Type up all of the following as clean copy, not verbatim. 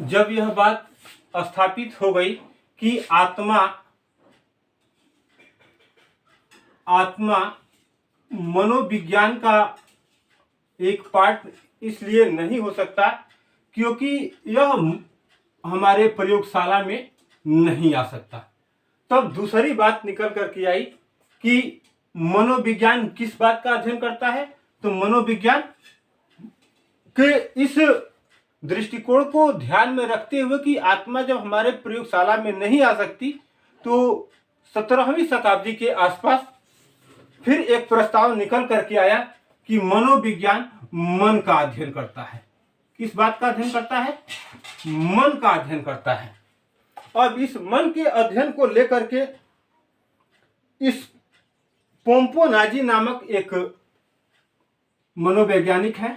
जब यह बात स्थापित हो गई कि आत्मा मनोविज्ञान का एक पार्ट इसलिए नहीं हो सकता क्योंकि यह हमारे प्रयोगशाला में नहीं आ सकता। तब दूसरी बात निकल कर के आई कि मनोविज्ञान किस बात का अध्ययन करता है, तो मनोविज्ञान के इस दृष्टिकोण को ध्यान में रखते हुए कि आत्मा जब हमारे प्रयोगशाला में नहीं आ सकती, तो 17वीं शताब्दी के आसपास फिर एक प्रस्ताव निकल करके आया कि मनोविज्ञान मन का अध्ययन करता है। किस बात का अध्ययन करता है? मन का अध्ययन करता है। अब इस मन के अध्ययन को लेकर के इस पोम्पोनाजी नामक एक मनोवैज्ञानिक है,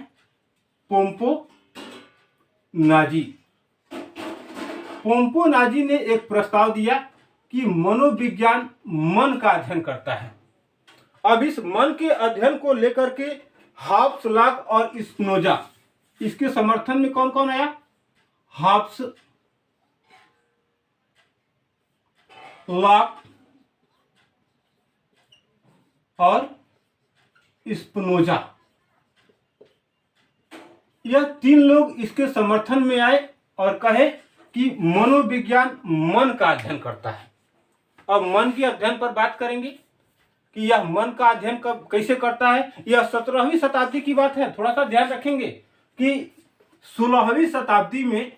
पोम्पोनाजी ने एक प्रस्ताव दिया कि मनोविज्ञान मन का अध्ययन करता है। अब इस मन के अध्ययन को लेकर के हॉब्स, लॉक और स्पिनोजा, इसके समर्थन में कौन कौन आया? हॉब्स, लॉक और स्पिनोजा, यह तीन लोग इसके समर्थन में आए और कहे कि मनोविज्ञान मन का अध्ययन करता है। अब मन के अध्ययन पर बात करेंगे कि यह मन का अध्ययन कैसे करता है। यह 17वीं शताब्दी की बात है। थोड़ा सा ध्यान रखेंगे कि 16वीं शताब्दी में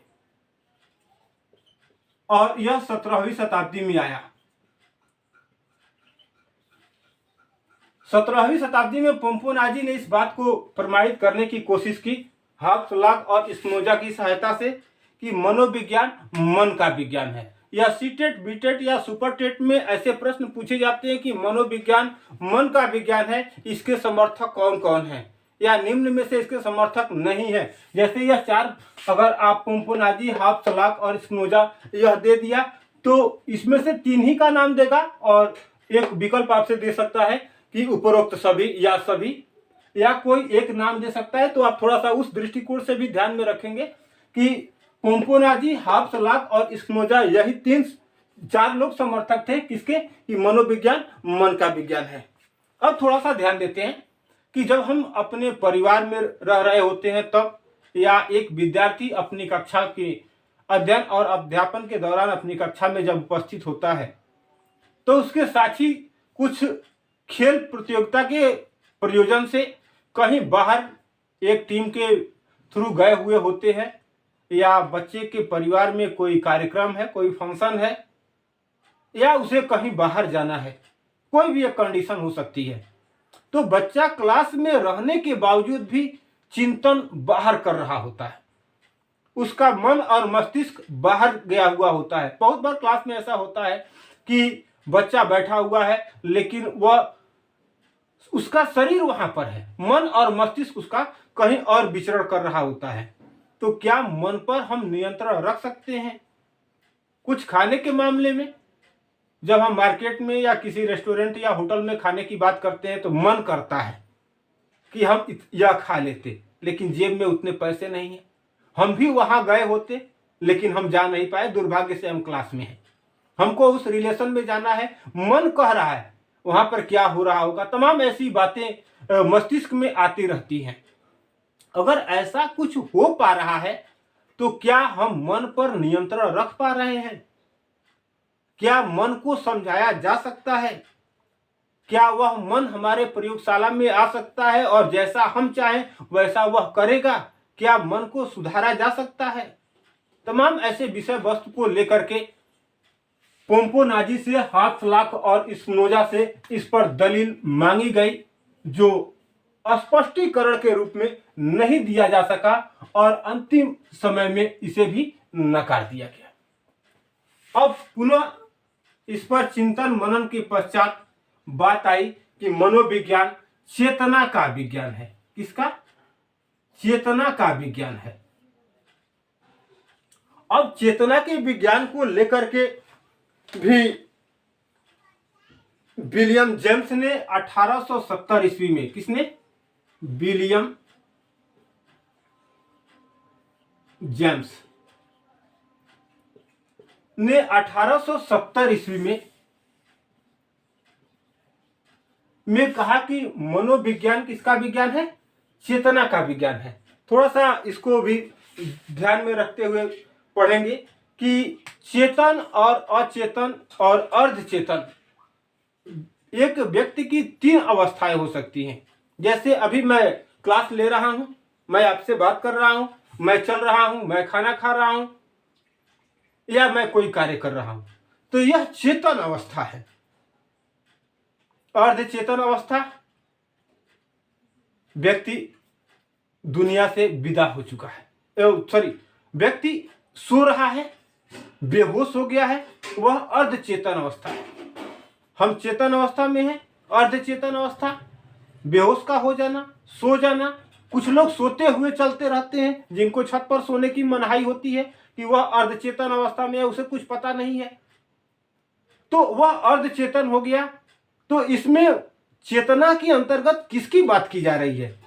और यह 17वीं शताब्दी में आया। 17वीं शताब्दी में पोम्पोनाजी ने इस बात को प्रमाणित करने की कोशिश की हॉब्स, लॉक और स्पिनोजा की सहायता से कि मनोविज्ञान मन का विज्ञान है। या सीटेट, बीटेट या सुपरटेट में ऐसे प्रश्न पूछे जाते हैं कि मनोविज्ञान मन का विज्ञान है, इसके समर्थक कौन कौन हैं, या निम्न में से इसके समर्थक नहीं है। जैसे यह चार अगर आप पोम्पोनाजी, हॉब्स, लॉक और स्पिनोजा यह दे दिया तो इसमें से तीन ही का नाम देगा और एक विकल्प आपसे दे सकता है कि उपरोक्त सभी या सभी, या कोई एक नाम दे सकता है। तो आप थोड़ा सा उस दृष्टिकोण से भी ध्यान में रखेंगे कि पोम्पोनाजी, हॉब्स, लॉक और स्पिनोजा यही चार लोग समर्थक थे किसके? कि मनोविज्ञान मन का विज्ञान है। अब थोड़ा सा ध्यान देते हैं कि जब हम अपने परिवार में रह रहे होते हैं तब, या एक विद्यार्थी अपनी कक्षा के अध्ययन और अध्यापन के दौरान अपनी कक्षा में जब उपस्थित होता है तो उसके साथी कुछ खेल प्रतियोगिता के प्रयोजन से कहीं बाहर एक टीम के थ्रू गए हुए होते हैं, या बच्चे के परिवार में कोई कार्यक्रम है, कोई फंक्शन है, या उसे कहीं बाहर जाना है, कोई भी एक कंडीशन हो सकती है। तो बच्चा क्लास में रहने के बावजूद भी चिंतन बाहर कर रहा होता है, उसका मन और मस्तिष्क बाहर गया हुआ होता है। बहुत बार क्लास में ऐसा होता है कि बच्चा बैठा हुआ है लेकिन वह उसका शरीर वहां पर है, मन और मस्तिष्क उसका कहीं और विचरण कर रहा होता है। तो क्या मन पर हम नियंत्रण रख सकते हैं? कुछ खाने के मामले में जब हम मार्केट में या किसी रेस्टोरेंट या होटल में खाने की बात करते हैं तो मन करता है कि हम यह खा लेते, लेकिन जेब में उतने पैसे नहीं है। हम भी वहां गए होते लेकिन हम जा नहीं पाए, दुर्भाग्य से हम क्लास में हैं, हमको उस रिलेशन में जाना है, मन कह रहा है वहां पर क्या हो रहा होगा। तमाम ऐसी बातें मस्तिष्क में आती रहती हैं। अगर ऐसा कुछ हो पा रहा है तो क्या हम मन पर नियंत्रण रख पा रहे हैं? क्या मन को समझाया जा सकता है? क्या वह मन हमारे प्रयोगशाला में आ सकता है और जैसा हम चाहें वैसा वह करेगा? क्या मन को सुधारा जा सकता है? तमाम ऐसे विषय वस्तु को लेकर के पोम्पोनाजी से, हॉब्स, लॉक और स्पिनोजा से इस पर दलील मांगी गई, जो स्पष्टीकरण के रूप में नहीं दिया जा सका और अंतिम समय में इसे भी नकार दिया गया। अब पुनः इस पर चिंतन मनन के पश्चात बात आई कि मनोविज्ञान चेतना का विज्ञान है। किसका? चेतना का विज्ञान है। अब चेतना के विज्ञान को लेकर के भी विलियम जेम्स ने 1870 ईस्वी में, किसने? विलियम जेम्स ने 1870 ईस्वी में कहा कि मनोविज्ञान किसका विज्ञान है? चेतना का विज्ञान है। थोड़ा सा इसको भी ध्यान में रखते हुए पढ़ेंगे कि चेतन और अचेतन और अर्धचेतन एक व्यक्ति की 3 अवस्थाएं हो सकती हैं। जैसे अभी मैं क्लास ले रहा हूं, मैं आपसे बात कर रहा हूं, मैं चल रहा हूं, मैं खाना खा रहा हूं या मैं कोई कार्य कर रहा हूं, तो यह चेतन अवस्था है। अर्धचेतन अवस्था, व्यक्ति दुनिया से विदा हो चुका है, व्यक्ति सो रहा है, बेहोश हो गया है, वह अर्धचेतन अवस्था है। हम चेतन अवस्था में हैं। अर्धचेतन अवस्था, बेहोश का हो जाना, सो जाना। कुछ लोग सोते हुए चलते रहते हैं, जिनको छत पर सोने की मनाही होती है कि वह अर्धचेतन अवस्था में है, उसे कुछ पता नहीं है, तो वह अर्धचेतन हो गया। तो इसमें चेतना के अंतर्गत किसकी बात की जा रही है?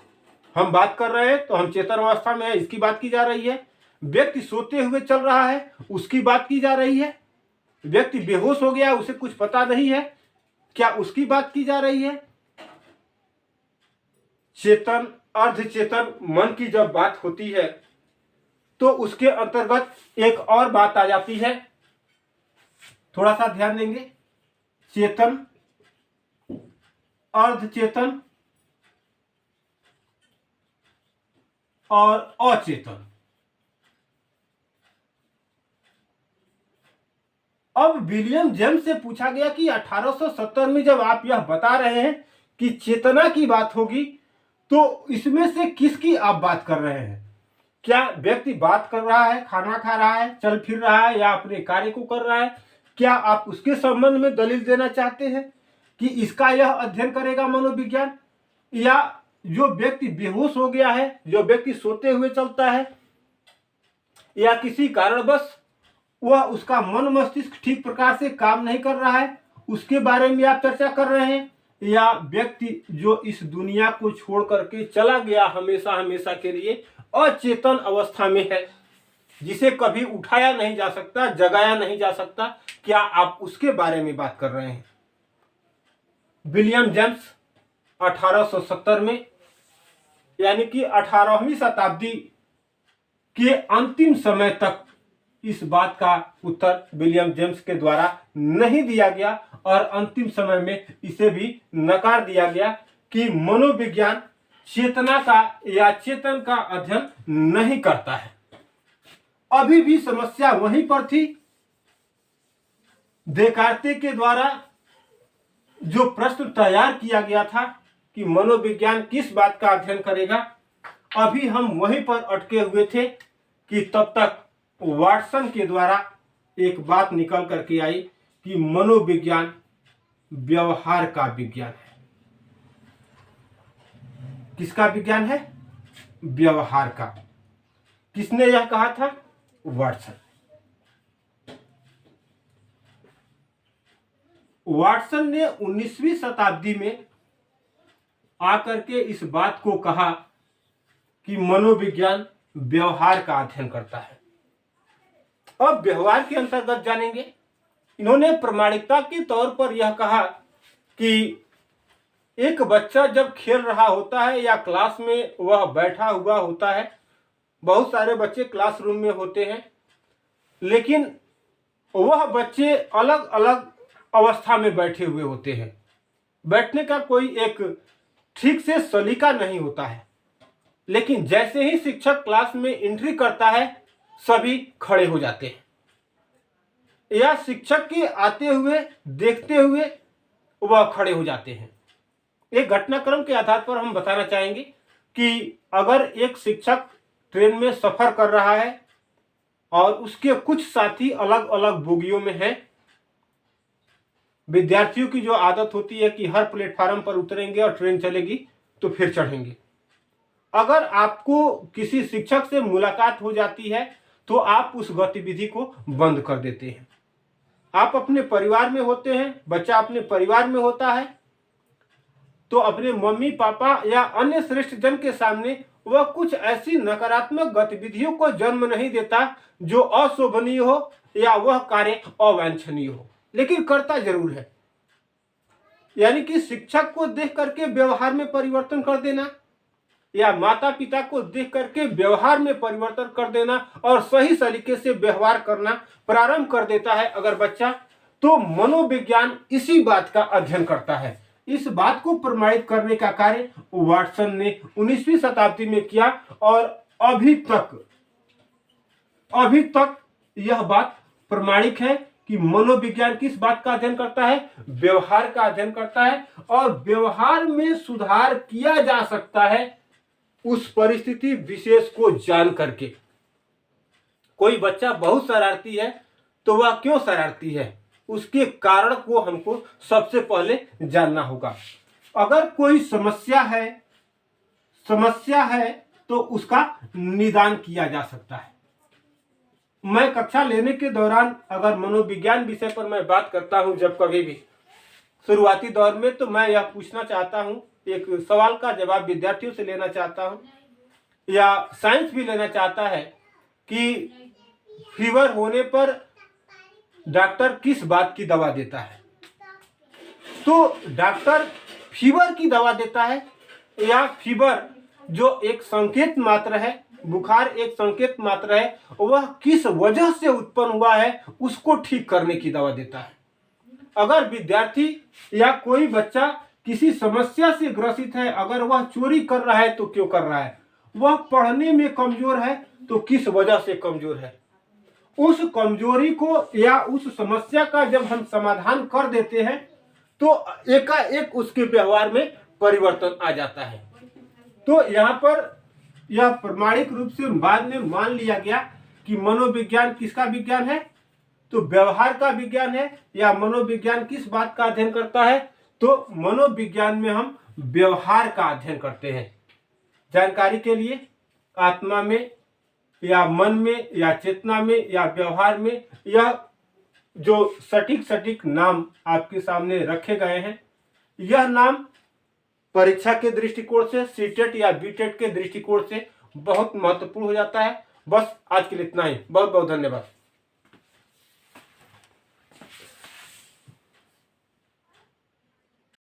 हम बात कर रहे हैं तो हम चेतन अवस्था में है, इसकी बात की जा रही है। व्यक्ति सोते हुए चल रहा है, उसकी बात की जा रही है। व्यक्ति बेहोश हो गया, उसे कुछ पता नहीं है, क्या उसकी बात की जा रही है? चेतन अर्धचेतन मन की जब बात होती है तो उसके अंतर्गत एक और बात आ जाती है, थोड़ा सा ध्यान देंगे। चेतन, अर्धचेतन और अचेतन। अब विलियम जेम्स से पूछा गया कि 1870 में जब आप यह बता रहे हैं कि चेतना की बात होगी, तो इसमें से किसकी आप बात कर रहे हैं? क्या व्यक्ति बात कर रहा है, खाना खा रहा है, चल फिर रहा है या अपने कार्य को कर रहा है? क्या आप उसके संबंध में दलील देना चाहते हैं कि इसका यह अध्ययन करेगा मनोविज्ञान? या जो व्यक्ति बेहोश हो गया है, जो व्यक्ति सोते हुए चलता है या किसी कारणवश वह उसका मन मस्तिष्क ठीक प्रकार से काम नहीं कर रहा है, उसके बारे में आप चर्चा कर रहे हैं? या व्यक्ति जो इस दुनिया को छोड़ करके चला गया हमेशा हमेशा के लिए, अचेतन अवस्था में है, जिसे कभी उठाया नहीं जा सकता, जगाया नहीं जा सकता, क्या आप उसके बारे में बात कर रहे हैं? विलियम जेम्स 1870 में, यानी कि 18वीं शताब्दी के अंतिम समय तक इस बात का उत्तर विलियम जेम्स के द्वारा नहीं दिया गया और अंतिम समय में इसे भी नकार दिया गया कि मनोविज्ञान चेतना का या चेतन का अध्ययन नहीं करता है। अभी भी समस्या वहीं पर थी। देकार्ते के द्वारा जो प्रश्न तैयार किया गया था कि मनोविज्ञान किस बात का अध्ययन करेगा, अभी हम वहीं पर अटके हुए थे कि तब तक वाटसन के द्वारा एक बात निकल करके आई कि मनोविज्ञान व्यवहार का विज्ञान है। किसका विज्ञान है? व्यवहार का। किसने यह कहा था? वाटसन। वाटसन ने 19वीं शताब्दी में आकर के इस बात को कहा कि मनोविज्ञान व्यवहार का अध्ययन करता है। अब व्यवहार के अंतर्गत जानेंगे। इन्होंने प्रमाणिकता के तौर पर यह कहा कि एक बच्चा जब खेल रहा होता है या क्लास में वह बैठा हुआ होता है, बहुत सारे बच्चे क्लासरूम में होते हैं, लेकिन वह बच्चे अलग अलग अवस्था में बैठे हुए होते हैं। बैठने का कोई एक ठीक से सलीका नहीं होता है, लेकिन जैसे ही शिक्षक क्लास में एंट्री करता है सभी खड़े हो जाते हैं या शिक्षक के आते हुए देखते हुए वह खड़े हो जाते हैं। एक घटनाक्रम के आधार पर हम बताना चाहेंगे कि अगर एक शिक्षक ट्रेन में सफर कर रहा है और उसके कुछ साथी अलग अलग बोगियों में हैं, विद्यार्थियों की जो आदत होती है कि हर प्लेटफार्म पर उतरेंगे और ट्रेन चलेगी तो फिर चढ़ेंगे। अगर आपको किसी शिक्षक से मुलाकात हो जाती है तो आप उस गतिविधि को बंद कर देते हैं। आप अपने परिवार में होते हैं, बच्चा अपने परिवार में होता है, तो अपने मम्मी पापा या अन्य श्रेष्ठ जन के सामने वह कुछ ऐसी नकारात्मक गतिविधियों को जन्म नहीं देता जो अशोभनीय हो या वह कार्य अवांछनीय हो, लेकिन करता जरूर है। यानी कि शिक्षक को देख करके व्यवहार में परिवर्तन कर देना या माता पिता को देख करके व्यवहार में परिवर्तन कर देना और सही तरीके से व्यवहार करना प्रारंभ कर देता है अगर बच्चा, तो मनोविज्ञान इसी बात का अध्ययन करता है। इस बात को प्रमाणित करने का कार्य वाटसन ने 19वीं शताब्दी में किया और अभी तक यह बात प्रमाणिक है कि मनोविज्ञान किस बात का अध्ययन करता है, व्यवहार का अध्ययन करता है और व्यवहार में सुधार किया जा सकता है उस परिस्थिति विशेष को जान करके। कोई बच्चा बहुत शरारती है तो वह क्यों शरारती है, उसके कारण को हमको सबसे पहले जानना होगा। अगर कोई समस्या है तो उसका निदान किया जा सकता है। मैं कक्षा लेने के दौरान अगर मनोविज्ञान विषय पर मैं बात करता हूं, जब कभी भी शुरुआती दौर में, तो मैं यह पूछना चाहता हूं, एक सवाल का जवाब विद्यार्थियों से लेना चाहता हूं या साइंस भी लेना चाहता है कि फीवर होने पर डॉक्टर किस बात की दवा देता है। तो डॉक्टर फीवर की दवा देता है या फीवर जो एक संकेत मात्र है, बुखार एक संकेत मात्र है, वह किस वजह से उत्पन्न हुआ है उसको ठीक करने की दवा देता है। अगर विद्यार्थी या कोई बच्चा किसी समस्या से ग्रसित है, अगर वह चोरी कर रहा है तो क्यों कर रहा है, वह पढ़ने में कमजोर है तो किस वजह से कमजोर है, उस कमजोरी को या उस समस्या का जब हम समाधान कर देते हैं तो एकाएक उसके व्यवहार में परिवर्तन आ जाता है। तो यहाँ पर यह प्रमाणिक रूप से बाद में मान लिया गया कि मनोविज्ञान किसका विज्ञान है, तो व्यवहार का विज्ञान है। या मनोविज्ञान किस बात का अध्ययन करता है, तो मनोविज्ञान में हम व्यवहार का अध्ययन करते हैं। जानकारी के लिए आत्मा में या मन में या चेतना में या व्यवहार में, यह जो सटीक नाम आपके सामने रखे गए हैं, यह नाम परीक्षा के दृष्टिकोण से, सीटेट या बीटेट के दृष्टिकोण से बहुत महत्वपूर्ण हो जाता है। बस आज के लिए इतना ही। बहुत बहुत धन्यवाद।